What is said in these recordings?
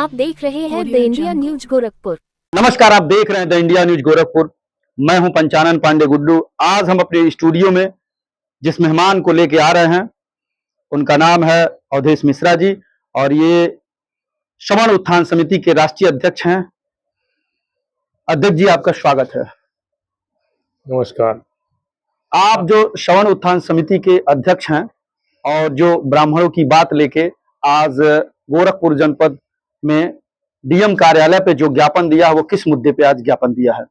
आप देख रहे हैं द इंडिया न्यूज गोरखपुर। नमस्कार, आप देख रहे हैं द इंडिया न्यूज गोरखपुर। मैं हूं पंचानन पांडे गुड्डू। आज हम अपने स्टूडियो में जिस मेहमान को लेके आ रहे हैं उनका नाम है अवधेश मिश्रा जी और ये श्रवण उत्थान समिति के राष्ट्रीय अध्यक्ष हैं। अध्यक्ष जी, आपका स्वागत है। नमस्कार। आप जो श्रवण उत्थान समिति के अध्यक्ष हैं और जो ब्राह्मणों की बात लेके आज गोरखपुर जनपद में डीएम कार्यालय पे जो ज्ञापन दिया, वो किस मुद्दे पे आज ज्ञापन दिया है?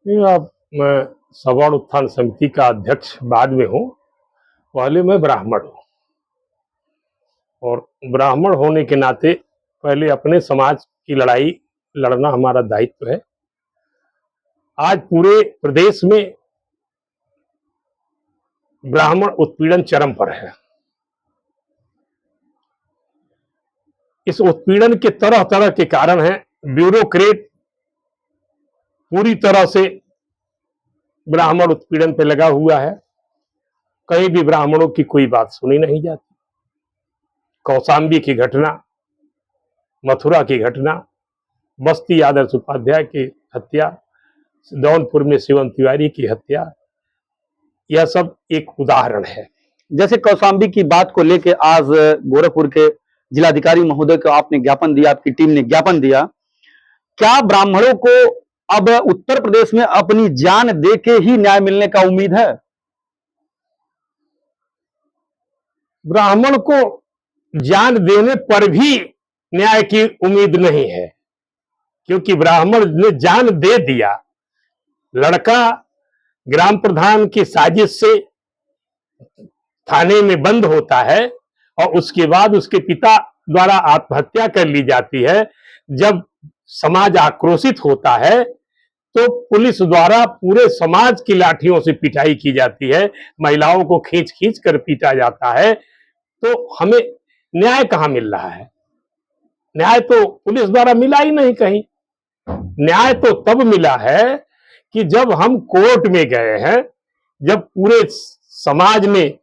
मैं श्रवण उत्थान समिति का अध्यक्ष बाद में हूँ, पहले मैं ब्राह्मण हूँ और ब्राह्मण होने के नाते पहले अपने समाज की लड़ाई लड़ना हमारा दायित्व है। आज पूरे प्रदेश में ब्राह्मण उत्पीड़न चरम पर है। इस उत्पीड़न के तरह तरह के कारण हैं। ब्यूरोक्रेट पूरी तरह से ब्राह्मण उत्पीड़न पे लगा हुआ है। कहीं भी ब्राह्मणों की कोई बात सुनी नहीं जाती। कौशाम्बी की घटना, मथुरा की घटना, बस्ती आदर्श उपाध्याय की हत्या, जौनपुर में शिवम तिवारी की हत्या, यह सब एक उदाहरण है। जैसे कौशाम्बी की बात को लेके आज गोरखपुर के जिलाधिकारी महोदय को आपने ज्ञापन दिया, आपकी टीम ने ज्ञापन दिया। क्या ब्राह्मणों को अब उत्तर प्रदेश में अपनी जान दे के ही न्याय मिलने का उम्मीद है? ब्राह्मण को जान देने पर भी न्याय की उम्मीद नहीं है, क्योंकि ब्राह्मण ने जान दे दिया। लड़का ग्राम प्रधान की साजिश से थाने में बंद होता है और उसके बाद उसके पिता द्वारा आत्महत्या कर ली जाती है। जब समाज आक्रोशित होता है तो पुलिस द्वारा पूरे समाज की लाठियों से पिटाई की जाती है, महिलाओं को खींच खींच कर पीटा जाता है। तो हमें न्याय कहां मिल रहा है? न्याय तो पुलिस द्वारा मिला ही नहीं कहीं। न्याय तो तब मिला है कि जब हम कोर्ट में गए हैं, जब पूरे समाज ने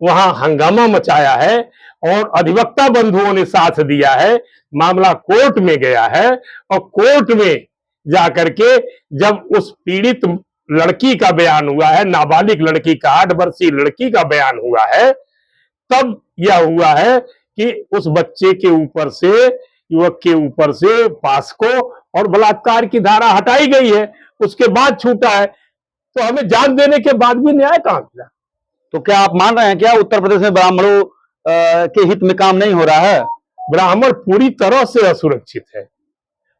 वहां हंगामा मचाया है और अधिवक्ता बंधुओं ने साथ दिया है, मामला कोर्ट में गया है और कोर्ट में जाकर के जब उस पीड़ित लड़की का बयान हुआ है, नाबालिग लड़की का, 8 वर्षीय लड़की का बयान हुआ है, तब यह हुआ है कि उस बच्चे के ऊपर से, युवक के ऊपर से पास्को और बलात्कार की धारा हटाई गई है। उसके बाद छूटा है। तो हमें जान देने के बाद भी न्याय कहां मिला? तो क्या आप मान रहे हैं क्या उत्तर प्रदेश में ब्राह्मणों के हित में काम नहीं हो रहा है? ब्राह्मण पूरी तरह से असुरक्षित है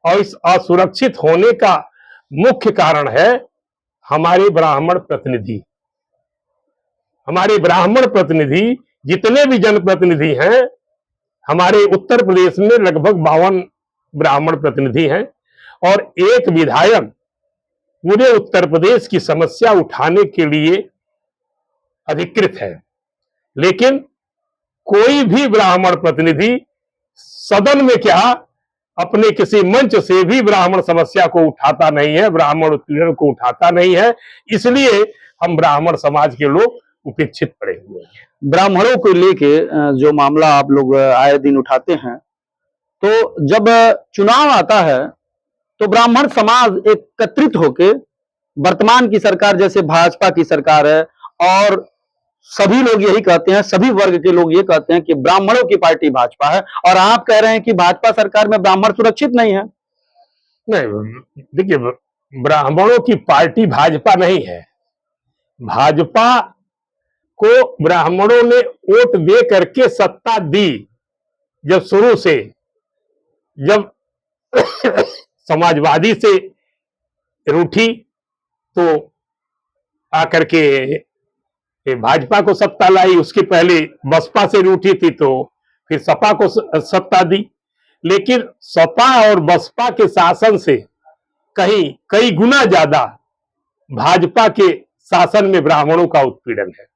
और इस असुरक्षित होने का मुख्य कारण है हमारे ब्राह्मण प्रतिनिधि। हमारे ब्राह्मण प्रतिनिधि, जितने भी जनप्रतिनिधि हैं, हमारे उत्तर प्रदेश में लगभग 52 ब्राह्मण प्रतिनिधि हैं और एक विधायक पूरे उत्तर प्रदेश की समस्या उठाने के लिए अधिकृत है। लेकिन कोई भी ब्राह्मण प्रतिनिधि सदन में क्या, अपने किसी मंच से भी ब्राह्मण समस्या को उठाता नहीं है, ब्राह्मण उत्पीड़न को उठाता नहीं है। इसलिए हम ब्राह्मण समाज के लोग उपेक्षित पड़े हुए हैं। ब्राह्मणों को लेके जो मामला आप लोग आए दिन उठाते हैं, तो जब चुनाव आता है तो ब्राह्मण समाज एकत्रित होके, वर्तमान की सरकार जैसे भाजपा की सरकार है और सभी लोग यही कहते हैं, सभी वर्ग के लोग ये कहते हैं कि ब्राह्मणों की पार्टी भाजपा है, और आप कह रहे हैं कि भाजपा सरकार में ब्राह्मण सुरक्षित नहीं है। नहीं, देखिए, ब्राह्मणों की पार्टी भाजपा नहीं है। भाजपा को ब्राह्मणों ने वोट दे करके सत्ता दी। जब शुरू से, जब समाजवादी से रूठी तो आकर के भाजपा को सत्ता लाई। उसके पहले बसपा से रूठी थी तो फिर सपा को सत्ता दी। लेकिन सपा और बसपा के शासन से कहीं कई गुना ज्यादा भाजपा के शासन में ब्राह्मणों का उत्पीड़न है।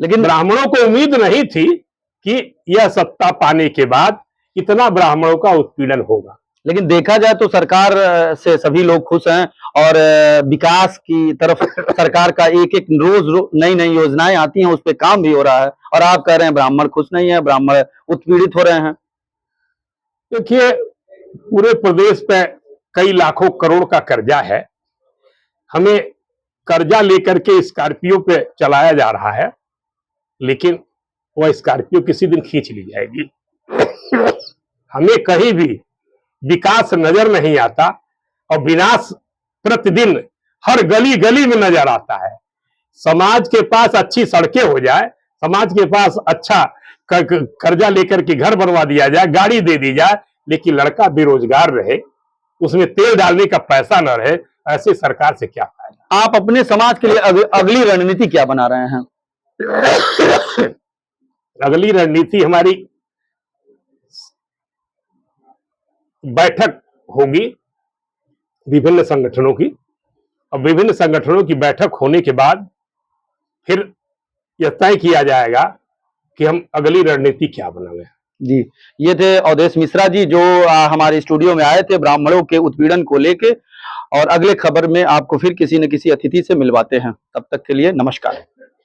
लेकिन ब्राह्मणों को उम्मीद नहीं थी कि यह सत्ता पाने के बाद इतना ब्राह्मणों का उत्पीड़न होगा। लेकिन देखा जाए तो सरकार से सभी लोग खुश हैं और विकास की तरफ सरकार का एक एक रोज नई नई योजनाएं आती हैं, उस पर काम भी हो रहा है। और आप कह रहे हैं ब्राह्मण खुश नहीं है, ब्राह्मण उत्पीड़ित हो रहे हैं। देखिए, पूरे प्रदेश पे कई लाखों करोड़ का कर्जा है। हमें कर्जा लेकर के स्कॉर्पियो पे चलाया जा रहा है, लेकिन वह स्कॉर्पियो किसी दिन खींच ली जाएगी। हमें कहीं भी विकास नजर नहीं आता और विनाश प्रतिदिन हर गली गली में नजर आता है। समाज के पास अच्छी सड़कें हो जाए, समाज के पास अच्छा कर्जा लेकर के घर बनवा दिया जाए, गाड़ी दे दी जाए, लेकिन लड़का बेरोजगार रहे, उसमें तेल डालने का पैसा न रहे, ऐसे सरकार से क्या फायदा। आप अपने समाज के लिए अगली रणनीति क्या बना रहे हैं? अगली रणनीति हमारी बैठक होगी विभिन्न संगठनों की, और विभिन्न संगठनों की बैठक होने के बाद फिर यह तय किया जाएगा कि हम अगली रणनीति क्या बनावे। जी, ये थे अवधेश मिश्रा जी, जो हमारे स्टूडियो में आए थे ब्राह्मणों के उत्पीड़न को लेके। और अगले खबर में आपको फिर किसी न किसी अतिथि से मिलवाते हैं। तब तक के लिए नमस्कार।